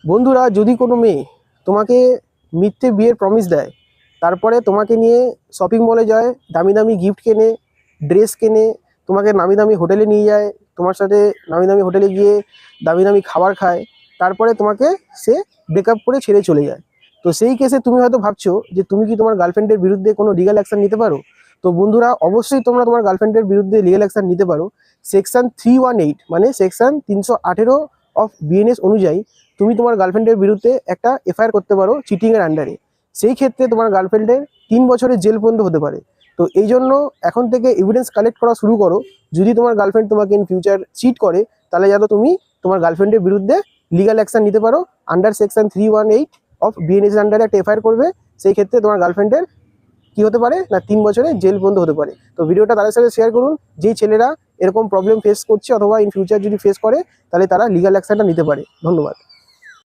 বন্ধুরা, যদি কোনো মেয়ে তোমাকে মিথ্যে বিয়ের প্রমিস দেয়, তারপরে তোমাকে নিয়ে শপিং মলে যায়, দামি দামি গিফট কেনে, ড্রেস কেনে, তোমাকে নামি দামি হোটেলে নিয়ে যায়, তোমার সাথে নামি দামি হোটেলে গিয়ে দামি দামি খাবার খায়, তারপরে তোমাকে সে ব্রেকআপ করে ছেড়ে চলে যায়, তো সেই কেসে তুমি হয়তো ভাবছো যে তুমি কি তোমার গার্লফ্রেন্ডের বিরুদ্ধে কোনো লিগ্যাল অ্যাকশন নিতে পারো। তো বন্ধুরা, অবশ্যই তোমরা তোমার গার্লফ্রেন্ডের বিরুদ্ধে লিগ্যাল অ্যাকশন নিতে পারো। সেকশন 318 মানে সেকশন 318 অফ বিএনএস অনুযায়ী তুমি তোমার গার্লফ্রেন্ডের বিরুদ্ধে একটা এফআইআর করতে পারো চিটিংয়ের আন্ডারে। সেই ক্ষেত্রে তোমার গার্লফ্রেন্ডের 3 বছরের জেল পর্যন্ত হতে পারে। তো এই জন্য এখন থেকে এভিডেন্স কালেক্ট করা শুরু করো। যদি তোমার গার্লফ্রেন্ড তোমাকে ইন ফিউচার চিট করে, তাহলে যাতে তুমি তোমার গার্লফ্রেন্ডের বিরুদ্ধে লিগ্যাল অ্যাকশন নিতে পারো। আন্ডার সেকশন 318 অফ বিএনএস আন্ডারে একটা এফআইআর করবে। সেই ক্ষেত্রে তোমার গার্লফ্রেন্ডের কি হতে পারে না, 3 বছরের জেল পর্যন্ত হতে পারে। তো ভিডিওটা তাদের সাথে শেয়ার করুন, যেই ছেলেরা এরকম প্রবলেম ফেস করছে অথবা ইন ফিউচার যদি ফেস করে, তাহলে তারা লিগ্যাল অ্যাকশনটা নিতে পারে। ধন্যবাদ।